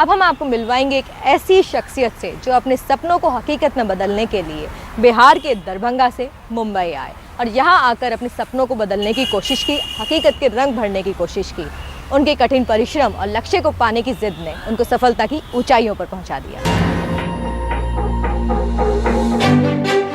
अब हम आपको मिलवाएंगे एक ऐसी शख्सियत से जो अपने सपनों को हकीकत में बदलने के लिए बिहार के दरभंगा से मुंबई आए और यहाँ आकर अपने सपनों को बदलने की कोशिश की, हकीकत के रंग भरने की कोशिश की। उनके कठिन परिश्रम और लक्ष्य को पाने की जिद ने उनको सफलता की ऊंचाइयों पर पहुंचा दिया।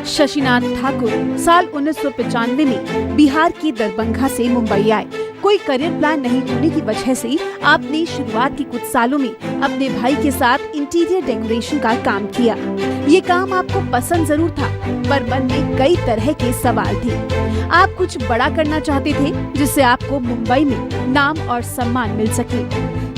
शशिनाथ ठाकुर साल 1995 में बिहार की दरभंगा से मुंबई आए। कोई करियर प्लान नहीं होने की वजह से आपने शुरुआत के कुछ सालों में अपने भाई के साथ इंटीरियर डेकोरेशन का काम किया। ये काम आपको पसंद जरूर था, पर मन में कई तरह के सवाल थे। आप कुछ बड़ा करना चाहते थे जिससे आपको मुंबई में नाम और सम्मान मिल सके।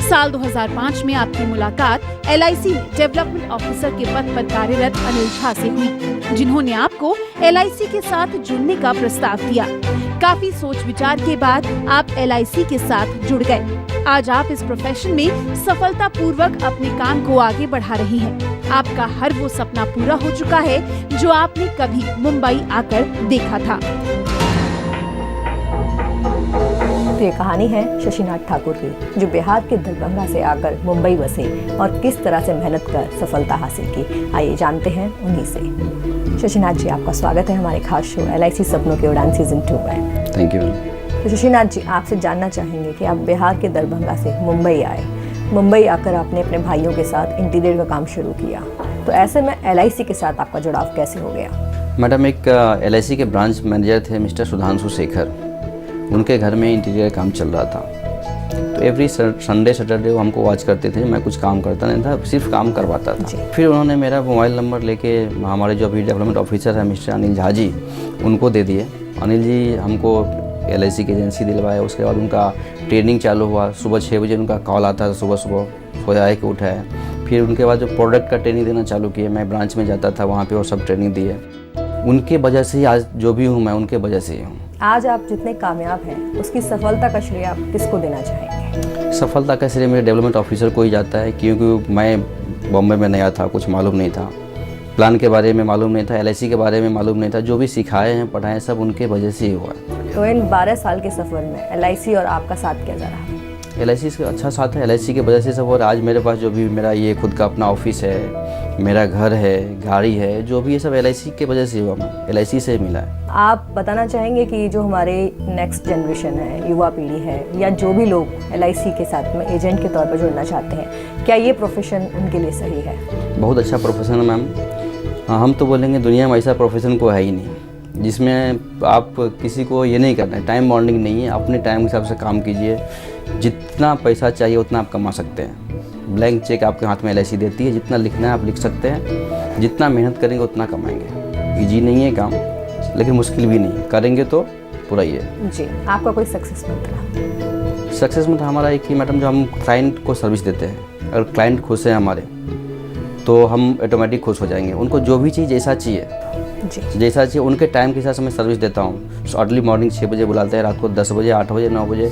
साल 2005 में आपकी मुलाकात LIC में डेवलपमेंट ऑफिसर के पद पर कार्यरत अनिल झा से हुई, जिन्होंने आपको LIC के साथ जुड़ने का प्रस्ताव दिया। काफी सोच विचार के बाद आप LIC के साथ जुड़ गए। आज आप इस प्रोफेशन में सफलतापूर्वक अपने काम को आगे बढ़ा रही हैं। आपका हर वो सपना पूरा हो चुका है जो आपने कभी मुंबई आकर देखा था। तो ये कहानी है शशिनाथ ठाकुर की, जो बिहार के दरभंगा से आकर मुंबई बसे और किस तरह से मेहनत कर सफलता हासिल की। आइए जानते हैं उन्हीं से। शशिनाथ जी, आपका स्वागत है हमारे खास शो LIC सपनों की उड़ान सीजन 2 में। Thank you. तो शशिनाथ जी, आपसे जानना चाहेंगे कि आप बिहार के दरभंगा से मुंबई आए। मुंबई आकर आपने अपने भाइयों के साथ इंटीरियर का काम शुरू किया, तो ऐसे में LIC के साथ आपका जुड़ाव कैसे हो गया? मैडम, एक LIC के ब्रांच मैनेजर थे मिस्टर सुधांशु शेखर, उनके घर में इंटीरियर का काम चल रहा था। तो एवरी संडे सैटरडे वो हमको वॉच करते थे। मैं कुछ काम करता नहीं था, सिर्फ काम करवाता था। फिर उन्होंने मेरा मोबाइल नंबर लेके हमारे जो अभी डेवलपमेंट ऑफिसर है मिस्टर अनिल झा जी, उनको दे दिए। अनिल जी हमको LIC की एजेंसी दिलवाया। उसके बाद उनका ट्रेनिंग चालू हुआ। सुबह 6 बजे उनका कॉल आता था, सुबह सोया के उठाया। फिर उनके बाद जो प्रोडक्ट का ट्रेनिंग देना चालू किया, मैं ब्रांच में जाता था, वहाँ पे वो सब ट्रेनिंग दिए। उनके वजह से ही आज जो भी हूँ मैं, उनके वजह से ही हूँ। आज आप जितने कामयाब हैं, उसकी सफलता का श्रेय आप किसको देना चाहेंगे? सफलता का श्रेय मेरे डेवलपमेंट ऑफिसर को ही जाता है, क्योंकि मैं बॉम्बे में नया था, कुछ मालूम नहीं था, प्लान के बारे में मालूम नहीं था, LIC के बारे में मालूम नहीं था। जो भी सिखाए हैं, पढ़ाए, सब उनके वजह से ही हुआ। तो इन 12 साल के सफ़र में LIC और आपका साथ कैसा रहा? LIC का अच्छा साथ है, LIC की वजह से सब। और आज मेरे पास जो भी मेरा ये खुद का अपना ऑफिस है, मेरा घर है, गाड़ी है, जो भी ये सब LIC के वजह से हुआ। मैं LIC से मिला है। आप बताना चाहेंगे कि जो हमारे नेक्स्ट जनरेशन है, युवा पीढ़ी है, या जो भी लोग LIC के साथ में एजेंट के तौर पर जुड़ना चाहते हैं, क्या ये प्रोफेशन उनके लिए सही है? बहुत अच्छा प्रोफेशन है मैम। हम तो बोलेंगे दुनिया में ऐसा प्रोफेशन को है ही नहीं जिसमें आप किसी को ये नहीं करना है, टाइम बॉन्डिंग नहीं है। अपने टाइम के हिसाब से काम कीजिए, जितना पैसा चाहिए उतना आप कमा सकते हैं। ब्लैंक चेक आपके हाथ में LIC देती है, जितना लिखना है आप लिख सकते हैं। जितना मेहनत करेंगे उतना कमाएंगे। ईजी नहीं है काम, लेकिन मुश्किल भी नहीं है। करेंगे तो पूरा ही है। जी, आपका कोई सक्सेस मंत्र? सक्सेस मंत्र हमारा एक ही मैडम, जो हम क्लाइंट को सर्विस देते हैं, अगर क्लाइंट खुश है हमारे, तो हम ऑटोमेटिक खुश हो जाएंगे। उनको जो भी चीज़ जैसा चाहिए उनके टाइम के हिसाब से मैं सर्विस देता हूँ। अर्ली मॉर्निंग 6 बजे बुलाते हैं, रात को 10 बजे, 8 बजे, 9 बजे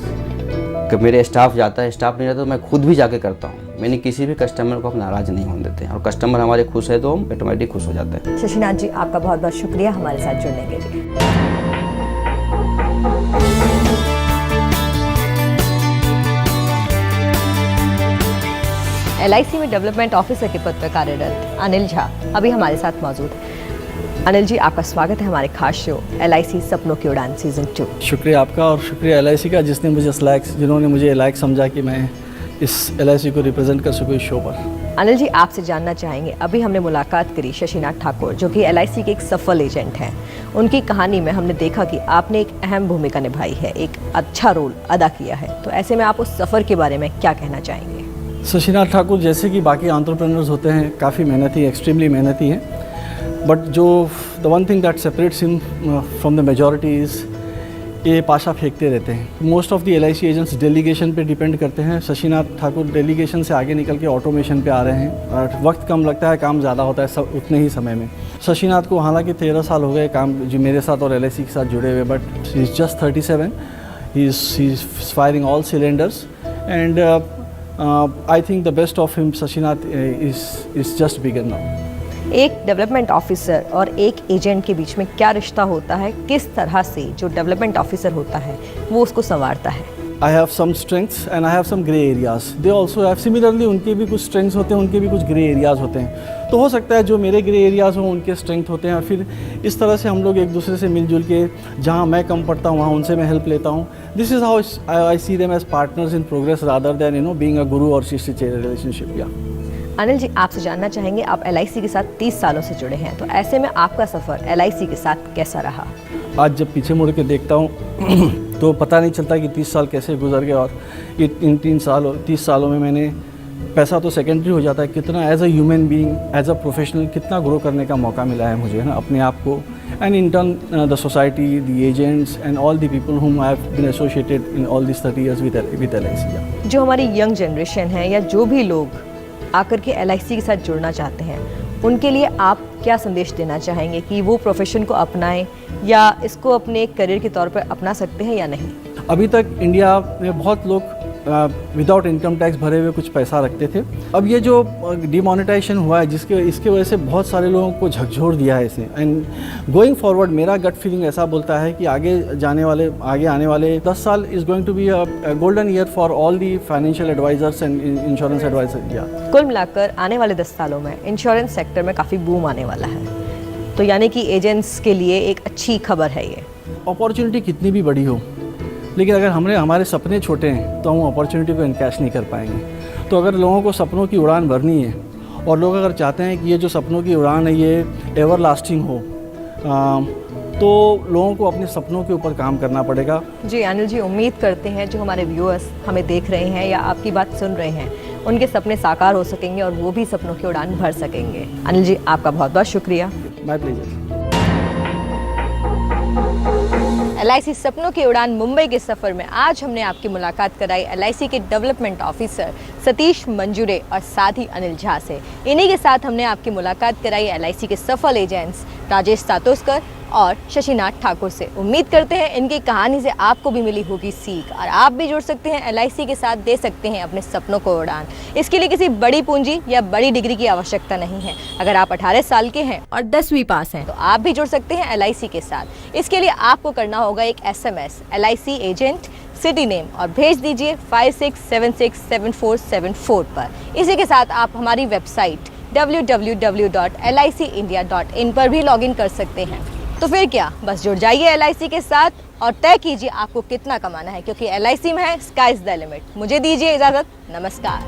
कि मेरे स्टाफ जाता है। स्टाफ नहीं रहता तो मैं खुद भी जाके करता हूँ। मैंने किसी भी कस्टमर को हम नाराज़ नहीं होने देते हैं, और कस्टमर हमारे खुश है तो हम ऑटोमेटिक खुश हो जाते हैं। शशिनाथ जी, आपका बहुत बहुत शुक्रिया हमारे साथ जुड़ने के लिए। LIC में डेवलपमेंट ऑफिसर के पद पर कार्यरत अनिल झा अभी हमारे साथ मौजूद है। अनिल जी, आपका स्वागत है हमारे खास शो LIC सपनों की उड़ान सीजन 2। शुक्रिया आपका, और शुक्रिया LIC का जिन्होंने मुझे लायक समझा कि मैं इस LIC को रिप्रेजेंट कर सकूँ इस शो पर। अनिल जी, आपसे जानना चाहेंगे, अभी हमने मुलाकात करी शशिनाथ ठाकुर, जो कि LIC के एक सफल एजेंट हैं। उनकी कहानी में हमने देखा कि आपने एक अहम भूमिका निभाई है, एक अच्छा रोल अदा किया है। तो ऐसे में आप उस सफ़र के बारे में क्या कहना चाहेंगे? शशिनाथ ठाकुर जैसे कि बाकी एंटरप्रेन्योर्स होते हैं, काफ़ी मेहनती, एक्सट्रीमली मेहनती हैं, बट जो the one thing that separates him from the majority is ये पाशा फेंकते रहते हैं। Most of the LIC agents delegation पे डिपेंड करते हैं। शशिनाथ ठाकुर डेलीगेशन से आगे निकल के ऑटोमेशन पे आ रहे हैं, और वक्त कम लगता है, काम ज़्यादा होता है सब उतने ही समय में। शशिनाथ को हालांकि 13 साल हो गए काम जो मेरे साथ और LIC के साथ जुड़े हुए, but he is just 37। He is firing all cylinders, and I think the best of him Shashinath is just begin now. एक डेवलपमेंट ऑफिसर और एक एजेंट के बीच में क्या रिश्ता होता है? किस तरह से जो डेवलपमेंट ऑफिसर होता है वो उसको संवारता है? I have some strengths and I have some grey areas. They also have similarly, उनके भी कुछ strengths होते हैं, उनके भी कुछ grey areas होते हैं। तो हो सकता है जो मेरे grey areas हों उनके strength होते हैं, और फिर इस तरह से हम लोग एक दूसरे से मिलजुल के जहाँ मैं कम पड़ता हूँ वहाँ उनसे मैं help लेता हूँ। This is how I see them as partners in progress rather than being a guru or शिष्य relationship. Yeah. अनिल जी, आपसे जानना चाहेंगे, आप LIC के साथ 30 सालों से जुड़े हैं, तो ऐसे में आपका सफ़र LIC के साथ कैसा रहा? आज जब पीछे मुड़ के देखता हूँ तो पता नहीं चलता कि 30 साल कैसे गुजर गए, और इन 30 सालों में मैंने, पैसा तो सेकेंडरी हो जाता है, कितना as a human being, as a professional कितना ग्रो करने का मौका मिला है मुझे, है ना, अपने आप को, and in turn the society, the agents and all the people whom I have been associated in all this 30 years with LIC। जो हमारी यंग जनरेशन है या जो भी लोग आकर के LIC के साथ जुड़ना चाहते हैं, उनके लिए आप क्या संदेश देना चाहेंगे कि वो प्रोफेशन को अपनाएं या इसको अपने करियर के तौर पर अपना सकते हैं या नहीं? अभी तक इंडिया में बहुत लोग विदाउट इनकम टैक्स भरे हुए कुछ पैसा रखते थे। अब ये जो डिमोनेटाइजेशन हुआ है इसके वजह से बहुत सारे लोगों को झकझोर दिया है इसने। एंड गोइंग फॉरवर्ड मेरा गट फीलिंग ऐसा बोलता है कि आगे आने वाले 10 साल is going to be a golden year for all the financial advisers and insurance adviser. या कुल मिलाकर आने वाले 10 सालों में इंश्योरेंस सेक्टर में काफ़ी बूम आने वाला है, तो यानी कि एजेंट्स के लिए एक अच्छी खबर है ये। अपॉर्चुनिटी कितनी भी बड़ी हो, लेकिन अगर हमारे सपने छोटे हैं तो हम अपॉर्चुनिटी को इनकैश नहीं कर पाएंगे। तो अगर लोगों को सपनों की उड़ान भरनी है, और लोग अगर चाहते हैं कि ये जो सपनों की उड़ान है ये एवर लास्टिंग हो, तो लोगों को अपने सपनों के ऊपर काम करना पड़ेगा। जी अनिल जी, उम्मीद करते हैं जो हमारे व्यूअर्स हमें देख रहे हैं या आपकी बात सुन रहे हैं, उनके सपने साकार हो सकेंगे और वो भी सपनों की उड़ान भर सकेंगे। अनिल जी, आपका बहुत बहुत शुक्रिया। My pleasure. LIC सपनों की उड़ान मुंबई के सफ़र में आज हमने आपकी मुलाकात कराई LIC के डेवलपमेंट ऑफिसर सतीश मंजूरे और साथ ही अनिल झा से। इन्हीं के साथ हमने आपकी मुलाकात कराई LIC के सफल एजेंट्स राजेश सातोस्कर और शशिनाथ ठाकुर से। उम्मीद करते हैं इनकी कहानी से आपको भी मिली होगी सीख और आप भी जुड़ सकते हैं LIC के साथ, दे सकते हैं अपने सपनों को उड़ान। इसके लिए किसी बड़ी पूंजी या बड़ी डिग्री की आवश्यकता नहीं है। अगर आप 18 साल के हैं और 10वीं पास हैं तो आप भी जुड़ सकते हैं LIC के साथ। इसके लिए आपको करना होगा एक SMS LIC agent city name और भेज दीजिए 56767474 पर। इसी के साथ आप हमारी वेबसाइट www.licindia.in पर भी लॉगिन कर सकते हैं। तो फिर क्या, बस जुड़ जाइए LIC के साथ और तय कीजिए आपको कितना कमाना है, क्योंकि LIC में है स्काई इज द लिमिट। मुझे दीजिए इजाज़त, नमस्कार।